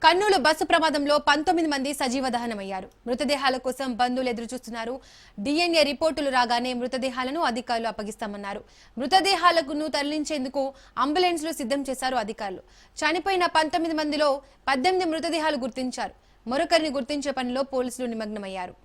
Kurnool bus ప్రమాదంలో 19 మంది సజీవ దహనమయ్యారు. మృతదేహాల కోసం బంధువులు ఎదురుచూస్తున్నారు. DNA రిపోర్టులు రాగానే మృతదేహాలను అధికారులు అప్పగిస్తామన్నారు. మృతదేహాలను తరలించేందుకు అంబులెన్స్లు సిద్ధం చేశారు అధికారులు. చనిపోయిన 19 మందిలో 18 మృతదేహాలు గుర్తించారు. మరొకరిని గుర్తించే పనిలో పోలీసులు నిమగ్నమయ్యారు.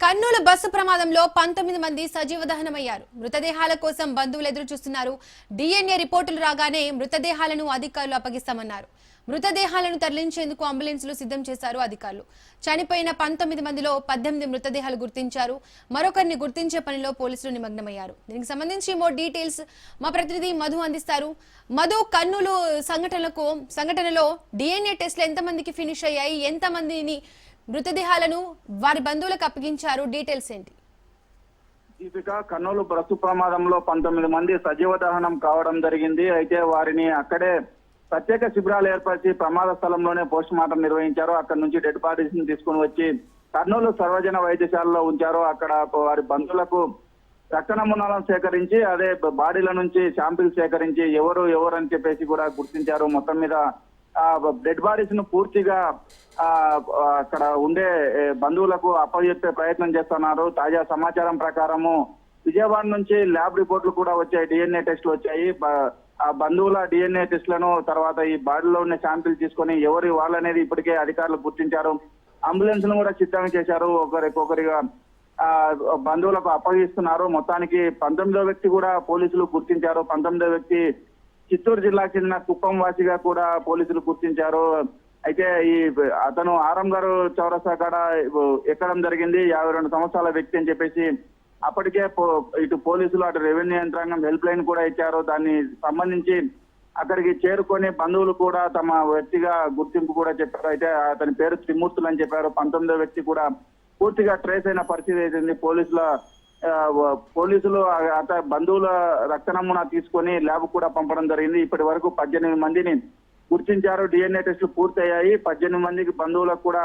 కర్నూలు బస్సు ప్రమాదంలో 19 మంది సజీవ దహనమయ్యారు. మృతదేహాల కోసం బంధువులు ఎదురు చూస్తున్నారు. DNA రిపోర్టులు రాగానే మృతదేహాలను అధికారులు అప్పగిస్తామన్నారు. మృతదేహాలను తరలించేందుకు అంబులెన్స్లు సిద్ధం చేశారు అధికారులు. చనిపోయిన 19 మందిలో 18 మృతదేహాలు గుర్తించారు. మరొకరిని గుర్తించే పనిలో పోలీసులు నిమగ్నమయ్యారు. దీనికి సంబంధించి మోర్ డీటెయిల్స్ మా ప్రతినిధి మధు అందిస్తారు. మధు, కర్నూలు సంఘటనలో DNA టెస్ట్లు ఎంతమందికి ఫినిష్ అయ్యాయి? ఎంతమందిని మృతదేహాలను వారి బంధువులకు అప్పగించారు? డీటెయిల్స్ ఏంటి? దీపిక, కర్నూలు బస్సు ప్రమాదంలో 19 మంది సజీవ దహనం కావడం జరిగింది. అయితే వారిని అక్కడే ప్రత్యేక శిబిరాలు ఏర్పరిచి ప్రమాద స్థలంలోనే పోస్ట్ మార్టం నిర్వహించారు. అక్కడ నుంచి డెడ్ బాడీస్ ని తీసుకుని వచ్చి కర్నూలు సర్వజన వైద్యశాలలో ఉంచారు. అక్కడ వారి బంధువులకు రక్త నమూనాలను సేకరించి అదే బాడీల నుంచి శాంపిల్ సేకరించి ఎవరు అని చెప్పేసి కూడా గుర్తించారు. మొత్తం మీద డెడ్ బాడీస్ ను పూర్తిగా అక్కడ ఉండే బంధువులకు అప్పచెప్పే ప్రయత్నం చేస్తున్నారు. తాజా సమాచారం ప్రకారము విజయవాడ నుంచి ల్యాబ్ రిపోర్టులు కూడా వచ్చాయి. DNA టెస్టులు వచ్చాయి. ఆ బంధువుల DNA టెస్టులను తర్వాత ఈ బాడీలో ఉన్న శాంపిల్ తీసుకొని ఎవరి వాళ్ళనేది ఇప్పటికే అధికారులు గుర్తించారు. అంబులెన్స్ ను కూడా సిద్ధం చేశారు. ఒకరికొకరిగా బంధువులకు అప్పగిస్తున్నారు. మొత్తానికి 19వ వ్యక్తి కూడా పోలీసులు గుర్తించారు. 19వ వ్యక్తి చిత్తూరు జిల్లాకు చెందిన కుప్పం వాసిగా కూడా పోలీసులు గుర్తించారు. అయితే అతను ఆరం గారు చౌరస్తా కాడ ఎక్కడం జరిగింది. 52 సంవత్సరాల వ్యక్తి అని చెప్పేసి అప్పటికే ఇటు పోలీసులు అటు రెవెన్యూ యంత్రాంగం హెల్ప్ లైన్ కూడా ఇచ్చారు. దాన్ని సంబంధించి అక్కడికి చేరుకొని బంధువులు కూడా తమ వ్యక్తిగా గుర్తింపు కూడా చెప్పారు. అయితే అతని పేరు త్రిమూర్తులు అని చెప్పారు. 19వ వ్యక్తి కూడా పూర్తిగా ట్రేస్ అయిన పరిస్థితి అయితే పోలీసులు బంధువుల రక్త నమూనా తీసుకొని ల్యాబ్ కూడా పంపడం జరిగింది. ఇప్పటి వరకు 18 మందిని గుర్తించారు. DNA టెస్టులు పూర్తయ్యాయి. 18 మందికి బంధువులకు కూడా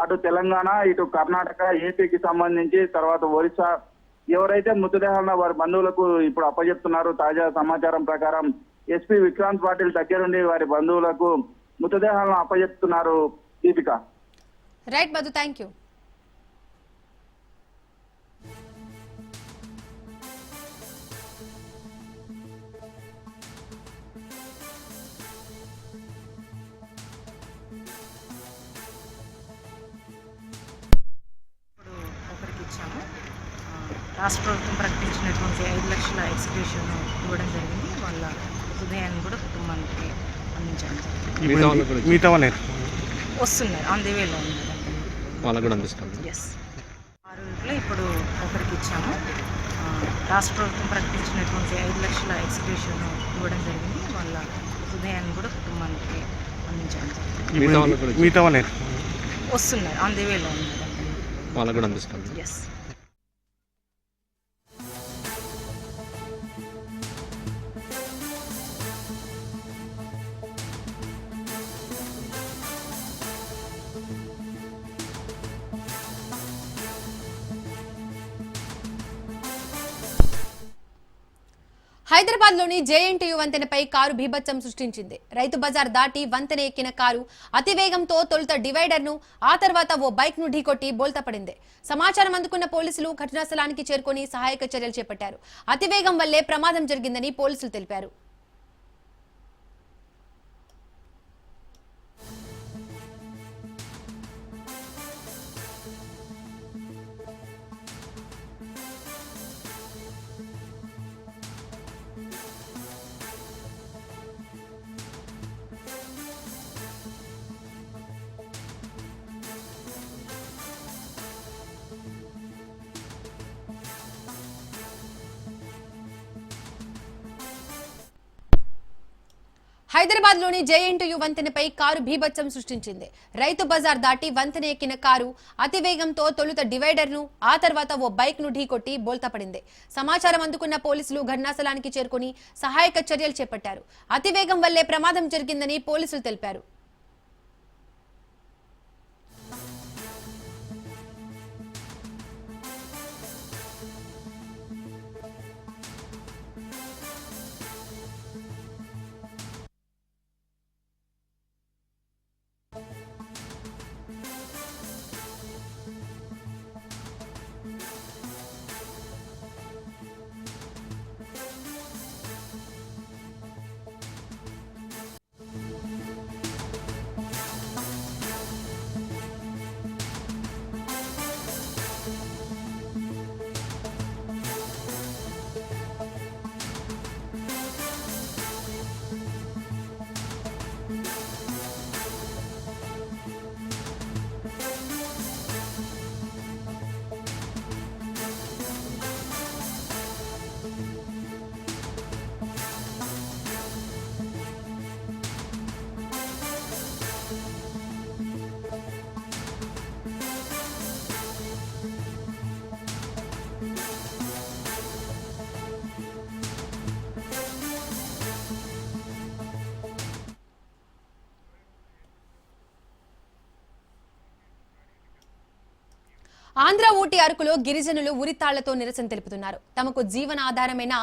అటు తెలంగాణ, ఇటు కర్ణాటక, ఏపీకి సంబంధించి తర్వాత ఒరిస్సా ఎవరైతే మృతదేహాలను వారి బంధువులకు ఇప్పుడు అప్పచెప్తున్నారు. తాజా సమాచారం ప్రకారం SP విక్రాంత్ పాటిల్ దగ్గరుండి వారి బంధువులకు మృతదేహాలను అప్పచెప్తున్నారు. Deepika. Right Madhu, thank you. రాష్ట్ర ప్రభుత్వం ప్రకటించినటువంటి 5 లక్షల ఎక్స్గ్రేషన్ ఇవ్వడం జరిగింది. వాళ్ళ హృదయాన్ని కూడా కుటుంబానికి అందించడం జరిగింది. వస్తున్నారు, ఆన్ ది వేలో ఉన్నారు. ఎస్, 6 ఇప్పుడు ఒకరికి ఇచ్చాము. రాష్ట్ర ప్రభుత్వం ప్రకటించినటువంటి 5 లక్షల ఎక్స్గ్రేషన్ ఇవ్వడం జరిగింది. వాళ్ళ హృదయాన్ని కూడా కుటుంబానికి అందించడం జరిగింది. వస్తున్నారు, ఆన్ ది వేలో ఉన్నారు. ఎస్. హైదరాబాద్ లోని JNTU వంతెనపై కారు బీభత్సం సృష్టించింది. రైతు బజార్ దాటి వంతెన ఎక్కిన కారు అతివేగంతో తొలుత డివైడర్ ను, ఆ తర్వాత ఓ బైక్ ను ఢీకొట్టి బోల్తాపడింది. సమాచారం అందుకున్న పోలీసులు ఘటనా స్థలానికి చేరుకొని సహాయక చర్యలు చేపట్టారు. అతివేగం వల్లే ప్రమాదం జరిగిందని పోలీసులు తెలిపారు. హైదరాబాద్ లోని జేఎన్టీయూ వంతెనపై కారు బీభత్సం సృష్టించింది. రైతు బజార్ దాటి వంతెన ఎక్కిన కారు అతివేగంతో తొలుత డివైడర్ ను, ఆ తర్వాత ఓ బైక్ ను ఢీకొట్టి బోల్తా పడింది. సమాచారం అందుకున్న పోలీసులు ఘటనాస్థలానికి చేరుకుని సహాయక చర్యలు చేపట్టారు. అతివేగం వల్లే ప్రమాదం జరిగిందని పోలీసులు తెలిపారు. ఆంధ్ర ఊటీ అరకులో గిరిజనులు ఉరితాళ్లతో నిరసన తెలుపుతున్నారు. తమకు జీవనాధారమైన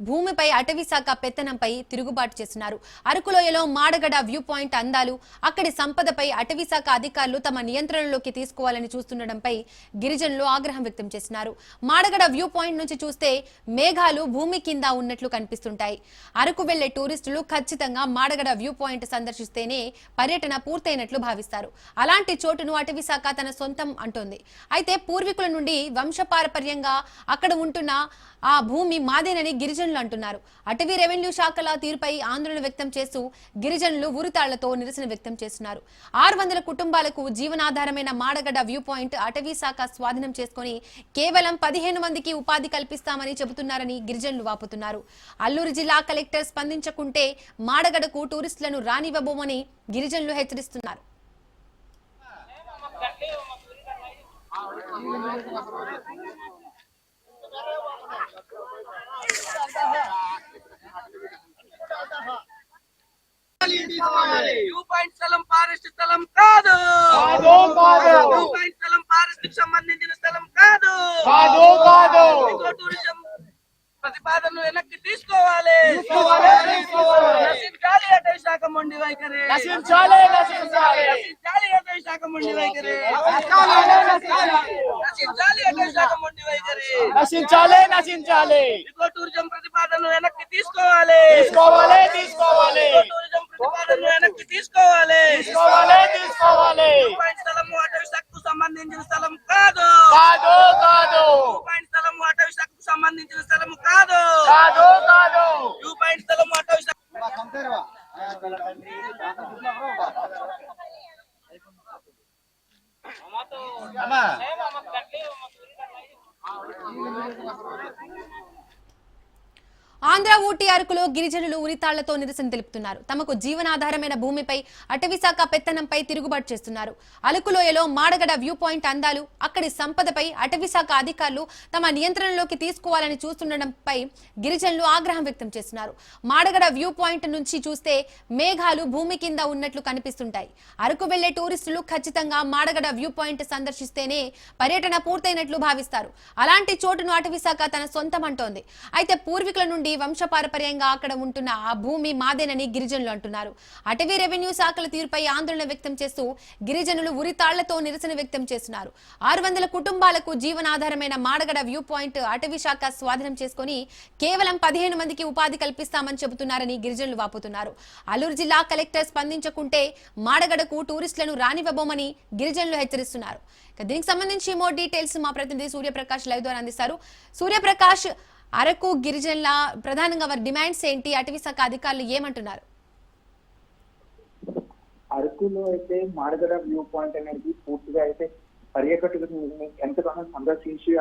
భూమిపై అటవీ శాఖ పెత్తనంపై తిరుగుబాటు చేస్తున్నారు. అరకులోయలో మాడగడ వ్యూ పాయింట్ అందాలు, అక్కడి సంపదపై అటవీ శాఖ అధికారులు తమ నియంత్రణలోకి తీసుకోవాలని చూస్తుండటంపై గిరిజనులు ఆగ్రహం వ్యక్తం చేస్తున్నారు. మాడగడ వ్యూ పాయింట్ నుంచి చూస్తే మేఘాలు భూమి కింద ఉన్నట్లు కనిపిస్తుంటాయి. అరకు వెళ్లే టూరిస్టులు ఖచ్చితంగా మాడగడ వ్యూ పాయింట్ సందర్శిస్తేనే పర్యటన పూర్తయినట్లు భావిస్తారు. అలాంటి చోటును అటవీ శాఖ తన సొంతం అంటోంది. అయితే పూర్వీకుల నుండి వంశపారపర్యంగా అక్కడ ఉంటున్న ఆ భూమి మాదేనని గిరిజనులు అంటున్నారు. అటవీ రెవెన్యూ శాఖల తీరుపై ఆందోళన వ్యక్తం చేస్తూ గిరిజనులు ఉరితాళ్లతో నిరసన వ్యక్తం చేస్తున్నారు. 600 కుటుంబాలకు జీవనాధారమైన మాడగడ్డ వ్యూ పాయింట్ అటవీ శాఖ స్వాధీనం చేసుకుని కేవలం 15 మందికి ఉపాధి కల్పిస్తామని చెబుతున్నారని గిరిజనులు వాపుతున్నారు. అల్లూరు జిల్లా కలెక్టర్ స్పందించకుంటే మాడగడకు టూరిస్టులను రానివ్వబోమని గిరిజనులు హెచ్చరిస్తున్నారు. వ్యూ పాయింట్ స్థలం ఫారెస్ట్ స్థలం కాదు. వ్యూ పాయింట్ స్థలం ఫారెస్ట్ కి సంబంధించిన స్థలం కాదు. టూరిజం ప్రతిపాదనను వెనక్కి తీసుకోవాలి. నశించాలి అటవీ శాఖ మొండి వైఖరి. నశించాలి అటవీ శాఖ మొండి వైఖరి. నశించాలి అటవీ శాఖ మొండి వైఖరి. నశించాలి. టూరిజం ప్రతిపాదనను వెనక్కి తీసుకోవాలి. టూరిజం ప్రతిపాదనను వెనక్కి తీసుకోవాలి. స్థలము అటవీ శాఖకు సంబంధించిన స్థలం కాదు. స్థలము అటవీ శాఖకు సంబంధించిన స్థలము కాదు. వ్యూ పాయింట్ స్థలము అటవీ శాఖ. ఆంధ్ర ఊటీ అరకులో గిరిజనులు ఉరితాళ్లతో నిరసన తెలుపుతున్నారు. తమకు జీవనాధారమైన భూమిపై అటవీ శాఖ పెత్తనంపై తిరుగుబాటు చేస్తున్నారు. అరకులోయలో మాడగడ వ్యూ పాయింట్ అందాలు, అక్కడి సంపదపై అటవీ శాఖ అధికారులు తమ నియంత్రణలోకి తీసుకోవాలని చూస్తుండటంపై గిరిజనులు ఆగ్రహం వ్యక్తం చేస్తున్నారు. మాడగడ వ్యూ పాయింట్ నుంచి చూస్తే మేఘాలు భూమి కింద ఉన్నట్లు కనిపిస్తుంటాయి. అరకు వెళ్లే టూరిస్టులు ఖచ్చితంగా మాడగడ వ్యూ పాయింట్ సందర్శిస్తేనే పర్యటన పూర్తయినట్లు భావిస్తారు. అలాంటి చోటును అటవీ శాఖ తన సొంతం అంటోంది. అయితే పూర్వీకుల నుండి వంశపారపర్యంగా అక్కడ ఉంటున్న ఆ భూమి మాదేనని గిరిజనులు అంటున్నారు. అటవీ రెవెన్యూ శాఖల తీరుపై ఆందోళన వ్యక్తం చేస్తూ గిరిజనులు ఉరితాళ్లతో నిరసన వ్యక్తం చేస్తున్నారు. 600 కుటుంబాలకు జీవనాధారమైన మాడగడ వ్యూ పాయింట్ అటవీ శాఖ స్వాధీనం చేసుకుని కేవలం 15 మందికి ఉపాధి కల్పిస్తామని చెబుతున్నారని గిరిజనులు వాపోతున్నారు. అల్లూరు జిల్లా కలెక్టర్ స్పందించకుంటే మాడగడకు టూరిస్టులను రానివ్వబోమని గిరిజనులు హెచ్చరిస్తున్నారు. దీనికి సంబంధించి మోర్ డీటెయిల్స్ మా ప్రతినిధి సూర్యప్రకాష్ లైవ్ ద్వారా అందిస్తారు. సూర్యప్రకాష్, అరకు గిరిజనుల ప్రధానంగా వారి డిమాండ్స్ ఏంటి? అటవీ శాఖ అధికారులు ఏమంటున్నారు? అరకులో అయితే మాడగడ వ్యూ పాయింట్ అనేది పూర్తిగా అయితే పర్యాటకులను ఎంతగానో సందర్శించి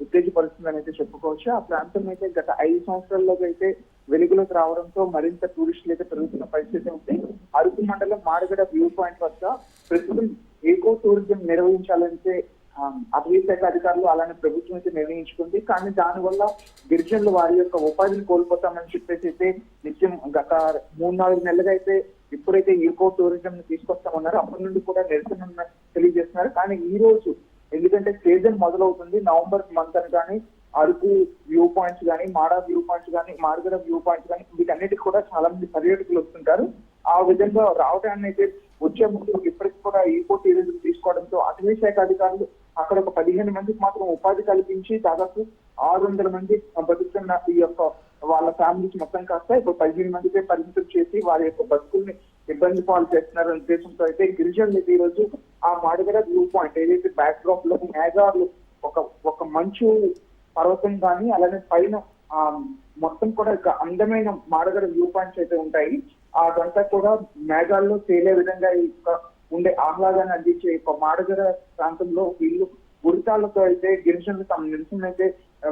ఉత్తేజపరుస్తుందని అయితే చెప్పుకోవచ్చు. ఆ ప్రాంతం అయితే గత 5 సంవత్సరాల్లో అయితే వెలుగులోకి రావడంతో మరింత టూరిస్టులు అయితే పెరుగుతున్న పరిస్థితి ఉంది. అరకు మండలం మాడగడ వ్యూ పాయింట్ వద్ద ప్రస్తుతం ఈకో టూరిజం నిర్వహించాలంటే అటవీ శాఖ అధికారులు అలానే ప్రభుత్వం అయితే నిర్ణయించుకుంది. కానీ దానివల్ల గిరిజనులు వారి యొక్క ఉపాధిని కోల్పోతామని చెప్పేసి అయితే నిత్యం గత 3-4 నెలలుగా అయితే ఇప్పుడైతే ఈకో టూరిజం ని తీసుకొస్తామన్నారు. అప్పటి నుండి కూడా నిరసన తెలియజేస్తున్నారు. కానీ ఈ రోజు ఎందుకంటే సీజన్ మొదలవుతుంది, నవంబర్ మంత్ అని కానీ అరకు వ్యూ పాయింట్స్ కానీ, మాడా వ్యూ పాయింట్స్ కానీ, మార్గడ వ్యూ పాయింట్స్ కానీ వీటన్నిటికి కూడా చాలా మంది పర్యాటకులు వస్తుంటారు. ఆ విధంగా రావడాన్ని అయితే వచ్చే ముందు ఇప్పటికి కూడా ఈకో టూరిజం తీసుకోవడంతో అటవీ శాఖ అధికారులు అక్కడ ఒక 15 మందికి మాత్రం ఉపాధి కల్పించి దాదాపు 600 మంది బతుకుతున్న ఈ యొక్క వాళ్ళ ఫ్యామిలీస్ మొత్తం కాస్త ఇప్పుడు 15 మందికే పరిమితం చేసి వారి యొక్క బతుకుల్ని ఇబ్బంది పాలు చేస్తున్నారనే ఉద్దేశంతో అయితే గిరిజనులు ఈ రోజు ఆ మాడగడ వ్యూ పాయింట్ ఏదైతే బ్యాక్ డ్రాప్ లో మేఘాలు ఒక మంచు పర్వతం కానీ అలానే పైన మొత్తం కూడా అందమైన మాడగడ వ్యూ పాయింట్స్ అయితే ఉంటాయి. అదంతా కూడా మేఘాల్లో తేలే విధంగా ఉండే ఆహ్లాదాన్ని అందించే మాడగడ ప్రాంతంలో వీళ్ళు ఉరితాలతో అయితే గిరిజనులు తమ నిరసన అయితే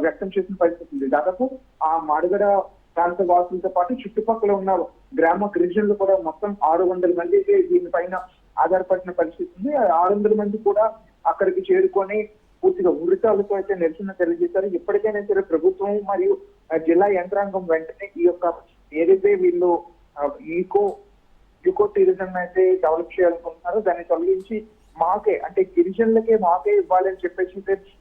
వ్యక్తం చేసిన పరిస్థితి ఉంది. దాదాపు ఆ మాడగడ ప్రాంత వాసులతో పాటు చుట్టుపక్కల ఉన్న గ్రామ గిరిజనులు కూడా మొత్తం 600 మంది అయితే దీనిపైన ఆధారపడిన పరిస్థితి ఉంది. 600 మంది కూడా అక్కడికి చేరుకొని పూర్తిగా ఉరితాలతో అయితే నిరసన తెలియజేశారు. ఇప్పటికైనా సరే ప్రభుత్వం మరియు జిల్లా యంత్రాంగం వెంటనే ఈ యొక్క ఏదైతే వీళ్ళు ఈకో టూరిజం అయితే డెవలప్ చేయాలనుకుంటున్నారో దాన్ని తొలగించి మాకే అంటే గిరిజనులకే మాకే ఇవ్వాలని చెప్పేసి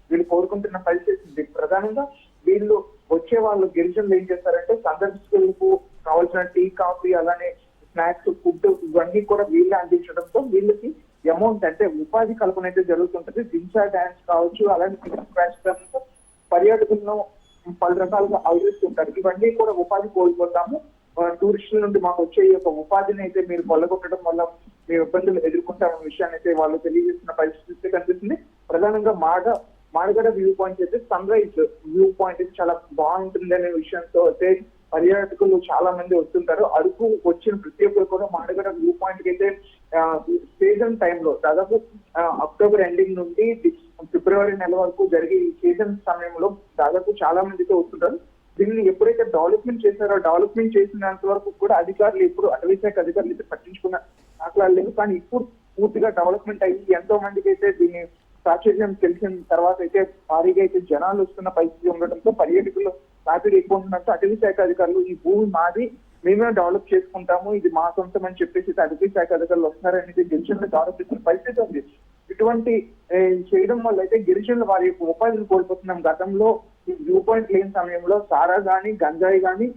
వీళ్ళు కోరుకుంటున్న పరిస్థితి. ప్రధానంగా వీళ్ళు వచ్చే వాళ్ళు గిరిజనులు ఏం చేస్తారంటే సందర్శకులకు కావాల్సిన టీ, కాఫీ అలానే స్నాక్స్, ఫుడ్ ఇవన్నీ కూడా వీళ్ళే అందించడంతో వీళ్ళకి అమౌంట్ అంటే ఉపాధి కల్పన అయితే జరుగుతుంటది. దింసా డాన్స్ కావచ్చు అలానే పర్యాటకులను పలు రకాలుగా అలరిస్తుంటారు. ఇవన్నీ కూడా ఉపాధి కోల్పోతాము. టూరిస్టుల నుండి మాకు వచ్చే ఈ యొక్క ఉపాధిని అయితే మీరు కొల్లగొట్టడం వల్ల మేము ఇబ్బందులు ఎదుర్కొంటామన్న విషయాన్ని అయితే వాళ్ళు తెలియజేస్తున్న పరిస్థితి కనిపిస్తుంది. ప్రధానంగా మాడగడ వ్యూ పాయింట్ అయితే సన్ రైజ్ వ్యూ పాయింట్ అయితే చాలా బాగుంటుంది అనే విషయంతో అయితే పర్యాటకులు చాలా మంది వస్తుంటారు. అరకు వచ్చిన ప్రతి ఒక్కరు కూడా మాడగడ వ్యూ పాయింట్ కి అయితే సీజన్ టైంలో దాదాపు అక్టోబర్ ఎండింగ్ నుండి ఫిబ్రవరి నెల వరకు జరిగే ఈ సీజన్ సమయంలో దాదాపు చాలా మందితో వస్తుంటారు. దీన్ని ఎప్పుడైతే డెవలప్మెంట్ చేశారో డెవలప్మెంట్ చేసినంత వరకు కూడా అధికారులు ఇప్పుడు అటవీ శాఖ అధికారులు అయితే పట్టించుకున్న మాట్లాడలేదు. కానీ ఇప్పుడు పూర్తిగా డెవలప్మెంట్ అయ్యి ఎంతో మందికి అయితే దీన్ని ప్రాచుర్యం తెలిసిన తర్వాత అయితే భారీగా అయితే జనాలు వస్తున్న పరిస్థితి ఉండటంతో పర్యాటకులు రాపిడి ఎక్కువ ఉన్నట్టు అటవీ శాఖ అధికారులు ఈ భూమి మాది, మేమే డెవలప్ చేసుకుంటాము, ఇది మా సొంతం అని చెప్పేసి అటవీ శాఖ అధికారులు వస్తున్నారనేది గిరిజనులకు ఆరోపిస్తున్న పరిస్థితి ఉంది. ఇటువంటి చేయడం వల్ల అయితే గిరిజనులు వారి యొక్క ఉపాధిని కోల్పోతున్నాం. గతంలో ఈ వ్యూ పాయింట్ లేని సమయంలో సారా గానీ, గంజాయి గానీ,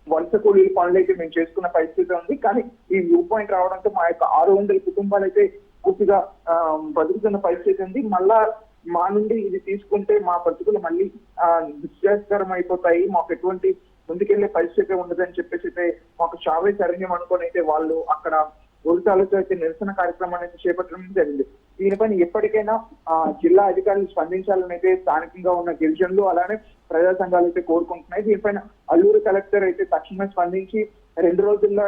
వలస కూలీల పనులు అయితే మేము చేసుకున్న పరిస్థితి ఉంది. కానీ ఈ వ్యూ పాయింట్ రావడంతో మా యొక్క 600 కుటుంబాలు అయితే పూర్తిగా బతుకుతున్న పరిస్థితి ఉంది. మళ్ళా మా నుండి ఇది తీసుకుంటే మా బతుకులు మళ్ళీ దుశ్చకరం అయిపోతాయి, మాకు ఎటువంటి ముందుకెళ్లే పరిస్థితి ఉండదని చెప్పేసి అయితే మాకు చావే శరణ్యం అనుకొని అయితే వాళ్ళు అక్కడ ఉరితాలతో అయితే నిరసన కార్యక్రమాన్ని అయితే చేపట్టడం జరిగింది. దీనిపైన ఎప్పటికైనా జిల్లా అధికారులు స్పందించాలని అయితే స్థానికంగా ఉన్న గిరిజనులు అలానే ప్రజా సంఘాలు అయితే కోరుకుంటున్నాయి. దీనిపైన అల్లూరు కలెక్టర్ అయితే తక్షణమే స్పందించి 2 రోజుల్లో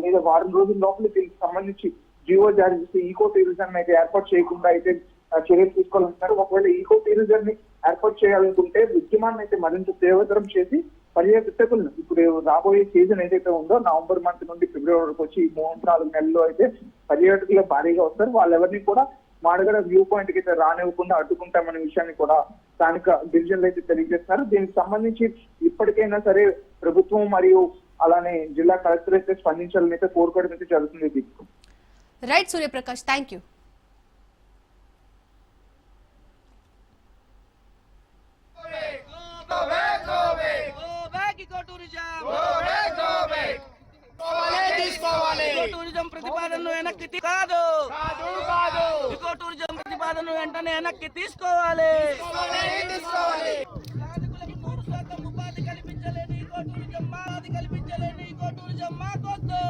లేదా వారం రోజుల లోపల దీనికి సంబంధించి జీవో జారీ చేసి ఈకో టూరిజం అయితే ఏర్పాటు చేయకుండా అయితే చర్యలు తీసుకోవాలంటున్నారు. ఒకవేళ ఈకో టూరిజం ని ఏర్పాటు చేయాలనుకుంటే ఉద్యమాన్ని అయితే మరింత తీవ్రతరం చేసి పర్యాటకులను ఇప్పుడు రాబోయే సీజన్ ఏదైతే ఉందో నవంబర్ మంత్ నుండి ఫిబ్రవరి వరకు వచ్చి 3-4 నెలల్లో అయితే పర్యాటకులు భారీగా వస్తారు. వాళ్ళెవరిని కూడా మాడగడ వ్యూ పాయింట్ కి అయితే రానివ్వకుండా అడ్డుకుంటామనే విషయాన్ని కూడా స్థానిక గిరిజనులు అయితే తెలియజేస్తున్నారు. దీనికి సంబంధించి ఇప్పటికైనా సరే ప్రభుత్వం మరియు అలానే జిల్లా కలెక్టర్ అయితే స్పందించాలని అయితే కోరుకోవడం అయితే జరుగుతుంది. Right Suryaprakash, thank you. Tourism ప్రతిపాదనను వెనక్కి కాదు, ఇకో టూరిజం ప్రతిపాదనను వెంటనే వెనక్కి తీసుకోవాలి. స్థానికులకు 3% ఉపాధి కల్పించలేని ఇకో టూరిజం మాది కల్పించలేని ఇకో టూరిజం మాకొద్దు.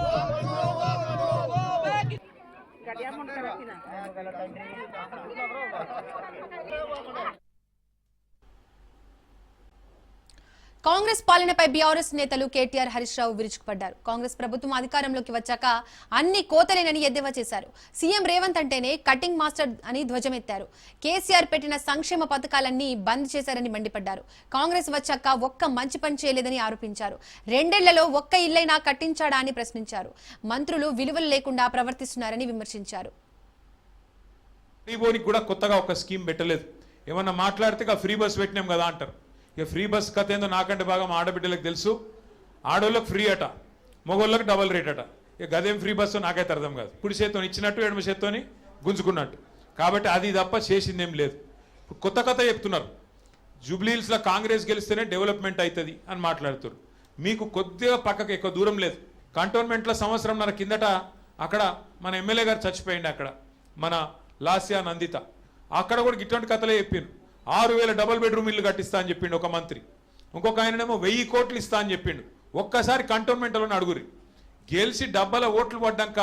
కాంగ్రెస్ పాలనపై బీఆర్ఎస్ నేతలు కేటీఆర్ హరీష్ రావు విరుచుకుపడ్డారు. కాంగ్రెస్ ప్రభుత్వం అధికారంలోకి వచ్చాక అన్ని కోతలేనని ఎద్దేవా చేశారు. సీఎం రేవంత్ అంటేనే కటింగ్ మాస్టర్ అని ధ్వజమెత్తారు. కేసీఆర్ పెట్టిన సంక్షేమ పథకాలన్నీ బంద్ చేశారని మండిపడ్డారు. కాంగ్రెస్ వచ్చాక ఒక్క మంచి పని చేయలేదని ఆరోపించారు. 2 ఏళ్లలో ఒక్క ఇల్లైనా కట్టించాడా అని ప్రశ్నించారు. మంత్రులు విలువలు లేకుండా ప్రవర్తిస్తున్నారని విమర్శించారు. కూడా కొత్తగా ఒక స్కీమ్ పెట్టలేదు. ఏమన్నా మాట్లాడితే ఫ్రీ బస్ పెట్టినాం కదా అంటారు. ఇక ఫ్రీ బస్ కథ ఏందో నాకంటే బాగా మా ఆడబిడ్డలకు తెలుసు. ఆడోళ్ళకి ఫ్రీ అట, మగోళ్ళకి డబల్ రేట్ అట. ఇక గదేం ఫ్రీ బస్సు నాకైతే అర్థం కాదు. కుడి చేత్తో ఇచ్చినట్టు ఎడమ చేత్తోని గుంజుకున్నట్టు. కాబట్టి అది తప్ప చేసిందేం లేదు. కొత్త కథ చెప్తున్నారు. జూబ్లీహిల్స్లో కాంగ్రెస్ గెలిస్తేనే డెవలప్మెంట్ అవుతుంది అని మాట్లాడుతారు. మీకు కొద్దిగా పక్కకు ఎక్కువ దూరం లేదు. కంటోన్మెంట్లో సంవత్సరంన్నర కిందట అక్కడ మన ఎమ్మెల్యే గారు చచ్చిపోయింది. అక్కడ మన లాస్యా నందిత అక్కడ కూడా ఇటువంటి కథలే చెప్పాను. 6,000 డబుల్ బెడ్రూమ్ ఇల్లు కట్టిస్తా అని చెప్పిండు ఒక మంత్రి. ఇంకొక ఆయననేమో 1000 కోట్లు ఇస్తా అని చెప్పిండు. ఒక్కసారి కంటోన్మెంట్లోనే అడుగురి. గెలిచి డబ్బల ఓట్లు పడ్డాక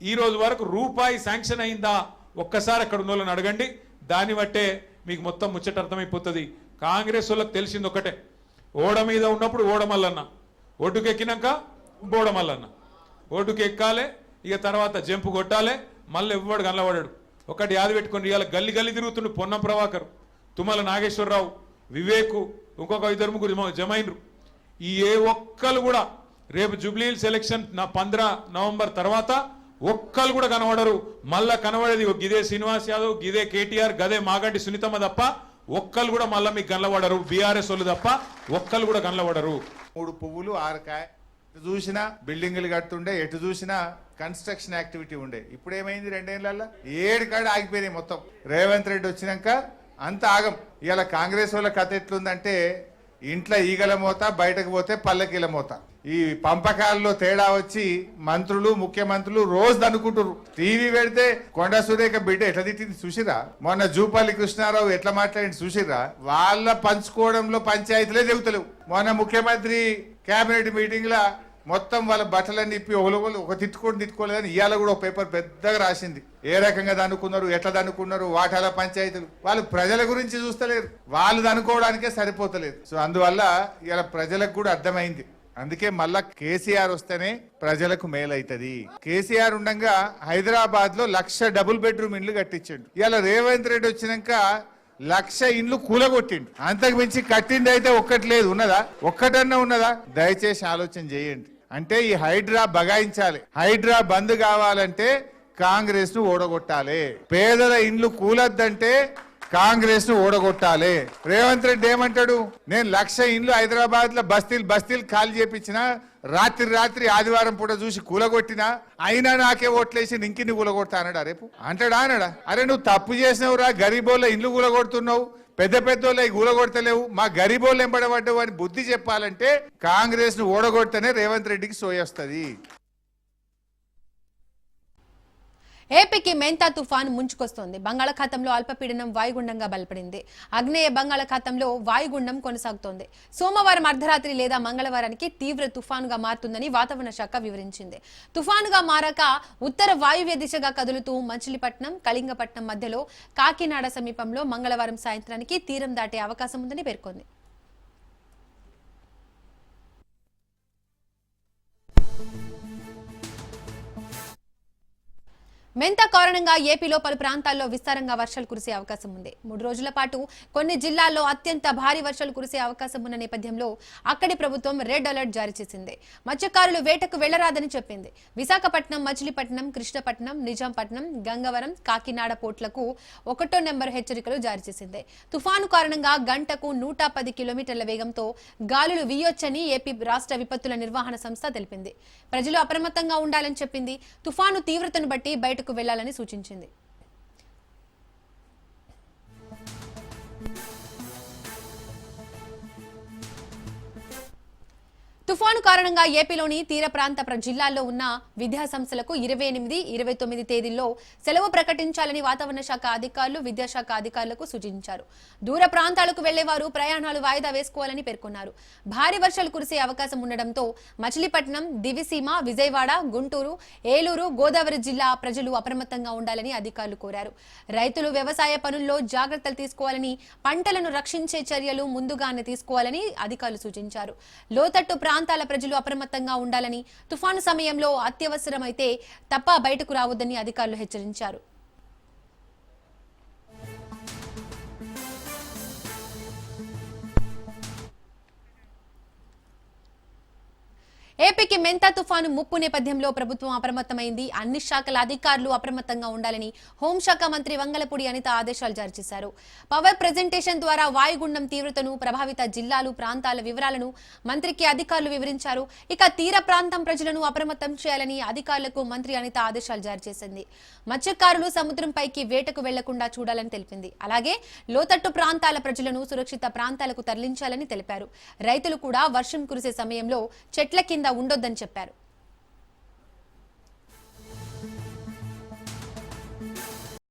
ఈ రోజు వరకు రూపాయి శాంక్షన్ అయిందా ఒక్కసారి అక్కడ ఉన్న వాళ్ళని అడగండి. దాన్ని బట్టే మీకు మొత్తం ముచ్చట అర్థమైపోతుంది. కాంగ్రెస్ వాళ్ళకి తెలిసింది ఒకటే, ఓడ మీద ఉన్నప్పుడు ఓడమల్లన్న, ఒడ్డుకు ఎక్కినాక బోడమల్లన్న. ఒడ్డుకు ఎక్కాలే, ఇక తర్వాత జంపు కొట్టాలే, మళ్ళీ ఎవ్వడు కనబడాడు. ఒకటి యాద పెట్టుకొని ఇవాళ గల్లి గల్లి తిరుగుతుండు పొన్నం ప్రభాకర్, తుమ్మల నాగేశ్వరరావు, వివేకు, ఇంకొక 2-3 జమైనరు. ఈ ఏ ఒక్కరు కూడా రేపు జూబ్లీహిల్స్ ఎలక్షన్ 15 నవంబర్ తర్వాత ఒక్కరు కూడా కనబడరు. మళ్ళా కనబడేది గిదే శ్రీనివాస్ యాదవ్, గిదే కేటీఆర్, గదే మాగంటి సునీతమ్మ తప్ప ఒక్కరు కూడా మళ్ళీ మీకు కనబడరు. బీఆర్ఎస్ వాళ్ళు తప్ప ఒక్కరు కూడా కనబడరు. 3 పువ్వులు 6 కాయ. ఎటు చూసినా బిల్డింగులు కడుతుండే, ఎటు చూసినా కన్స్ట్రక్షన్ యాక్టివిటీ ఉండే. ఇప్పుడు ఏమైంది? 2 ఏళ్లలో 7 కాడ ఆగిపోయినాయి మొత్తం. రేవంత్ రెడ్డి వచ్చినాక అంత ఆగం. ఇవాళ కాంగ్రెస్ వాళ్ళ కథ ఎట్లుందంటే, ఇంట్లో ఈగల మోత, బయటకు పోతే పల్లకీల మోత. ఈ పంపకాల్లో తేడా వచ్చి మంత్రులు, ముఖ్యమంత్రులు రోజు దనుకుంటారు. టీవీ పెడితే కొండ సురేఖ బిడ్డ ఎట్లా తిట్టింది చూసిరా, మొన్న జూపల్లి కృష్ణారావు ఎట్లా మాట్లాడింది చూసిరా. వాళ్ళ పంచుకోవడంలో పంచాయతీలే చెబుతలేవు. మొన్న ముఖ్యమంత్రి కేబినెట్ మీటింగ్ లా మొత్తం వాళ్ళ బట్టలన్నీ ఇప్పి ఒక తిట్టుకోలేదని ఇవాళ కూడా ఒక పేపర్ పెద్దగా రాసింది. ఏ రకంగా దనుకున్నారు, ఎట్లా దనుకున్నారు, వాటాల పంచాయతీలు. వాళ్ళు ప్రజల గురించి చూస్తలేరు, వాళ్ళు దనుకోవడానికే సరిపోతలేదు. సో అందువల్ల ఇలా ప్రజలకు కూడా అర్థమైంది. అందుకే మళ్ళా కేసీఆర్ వస్తేనే ప్రజలకు మేలైతది. కేసీఆర్ ఉండగా హైదరాబాద్ లో 1,00,000 డబుల్ బెడ్రూమ్ ఇండ్లు కట్టించండు. ఇవాళ రేవంత్ రెడ్డి వచ్చినాక 1,00,000 ఇండ్లు కూలగొట్టిండు. అంతకు మించి కట్టింది అయితే ఒక్కటి లేదు. ఉన్నదా? ఒక్కటన్నా ఉన్నదా? దయచేసి ఆలోచన చేయండి. అంటే ఈ హైడ్రా బగాయించాలి. హైడ్రా బంద్ కావాలంటే కాంగ్రెస్ ను ఓడగొట్టాలి. పేదల ఇండ్లు కూలద్దంటే కాంగ్రెస్ ను ఓడగొట్టాలి. రేవంత్ రెడ్డి ఏమంటాడు? నేను 1,00,000 ఇండ్లు హైదరాబాద్ లో బస్తీలు ఖాళీ చేపించిన, రాత్రి ఆదివారం పూట చూసి కూలగొట్టినా, అయినా నాకే ఓట్లేసి ఇంకిని కూలగొడతా అన్నాడా? రేపు అంటాడా? అరే నువ్వు తప్పు చేసినవురా, గరీబోళ్ళ ఇండ్లు కూలగొడుతున్నావు, పెద్దోళ్ళ కూలగొడతలేవు, మా గరీబోళ్ళు ఎంబడబడ్డావు అని బుద్ధి చెప్పాలంటే కాంగ్రెస్ ను ఓడగొడితేనే రేవంత్ రెడ్డికి సోయొస్తుంది. ఏపీకి మెంతా తుఫాన్ ముంచుకొస్తోంది. బంగాళాఖాతంలో అల్పపీడనం వాయుగుండంగా బలపడింది. ఆగ్నేయ బంగాళాఖాతంలో వాయుగుండం కొనసాగుతోంది. సోమవారం అర్ధరాత్రి లేదా మంగళవారానికి తీవ్ర తుఫానుగా మారుతుందని వాతావరణ శాఖ వివరించింది. తుఫానుగా మారాక ఉత్తర వాయువ్య దిశగా కదులుతూ మచిలీపట్నం, కళింగపట్నం మధ్యలో కాకినాడ సమీపంలో మంగళవారం సాయంత్రానికి తీరం దాటే అవకాశం ఉందని పేర్కొంది. మెంతా కారణంగా ఏపీలో పలు ప్రాంతాల్లో విస్తారంగా వర్షాలు కురిసే అవకాశం ఉంది. 3 రోజుల పాటు కొన్ని జిల్లాల్లో అత్యంత భారీ వర్షాలు కురిసే అవకాశం ఉన్న నేపథ్యంలో అక్కడి ప్రభుత్వం రెడ్ అలర్ట్ జారీ చేసింది. మత్స్యకారులు వేటకు వెళ్లరాదని చెప్పింది. విశాఖపట్నం, మచిలీపట్నం, కృష్ణపట్నం, నిజాంపట్నం, గంగవరం, కాకినాడ పోర్టులకు 1వ నెంబర్ హెచ్చరికలు జారీ చేసింది. తుఫాను కారణంగా గంటకు 110 కిలోమీటర్ల వేగంతో గాలులు వీయొచ్చని ఏపీ రాష్ట్ర విపత్తుల నిర్వహణ సంస్థ తెలిపింది. ప్రజలు అప్రమత్తంగా ఉండాలని చెప్పింది. తుఫాను తీవ్రతను బట్టి బయటకు వెళ్లాలని సూచించింది. తుఫాను కారణంగా ఏపీలోని తీర ప్రాంత జిల్లాల్లో ఉన్న విద్యా సంస్థలకు 28, 29 తేదీల్లో సెలవు ప్రకటించాలని వాతావరణ శాఖ అధికారులు విద్యాశాఖ అధికారులకు సూచించారు. దూర ప్రాంతాలకు వెళ్లేవారు ప్రయాణాలు వాయిదా వేసుకోవాలని పేర్కొన్నారు. భారీ వర్షాలు కురిసే అవకాశం ఉండడంతో మచిలీపట్నం, దివిసీమ, విజయవాడ, గుంటూరు, ఏలూరు, గోదావరి జిల్లా ప్రజలు అప్రమత్తంగా ఉండాలని అధికారులు కోరారు. రైతులు వ్యవసాయ పనుల్లో జాగ్రత్తలు తీసుకోవాలని, పంటలను రక్షించే చర్యలు ముందుగానే తీసుకోవాలని అధికారులు సూచించారు. లోతట్టు ప్రాంతాల ప్రజలు అప్రమత్తంగా ఉండాలని, తుఫాను సమయంలో అత్యవసరమైతే తప్ప బయటకు రావద్దని అధికారులు హెచ్చరించారు. ఏపీకి మెంతా తుఫాను ముప్పు నేపథ్యంలో ప్రభుత్వం అప్రమత్తమైంది. అన్ని శాఖల అధికారులు అప్రమత్తంగా ఉండాలని హోంశాఖ మంత్రి వంగలపూడి అనిత ఆదేశాలు జారీ చేశారు. పవర్ ప్రెజెంటేషన్ ద్వారా వాయుగుండం తీవ్రతను, ప్రభావిత జిల్లాలు, ప్రాంతాల వివరాలను మంత్రికి అధికారులు వివరించారు. ఇక తీర ప్రాంతం ప్రజలను అప్రమత్తం చేయాలని అధికారులకు మంత్రి అనిత ఆదేశాలు జారీ చేసింది. మత్స్యకారులు సముద్రంపైకి వేటకు వెళ్లకుండా చూడాలని తెలిపింది. అలాగే లోతట్టు ప్రాంతాల ప్రజలను సురక్షిత ప్రాంతాలకు తరలించాలని తెలిపారు. రైతులు కూడా వర్షం కురిసే సమయంలో చెట్ల కింద ఉండొద్దని చెప్పారు.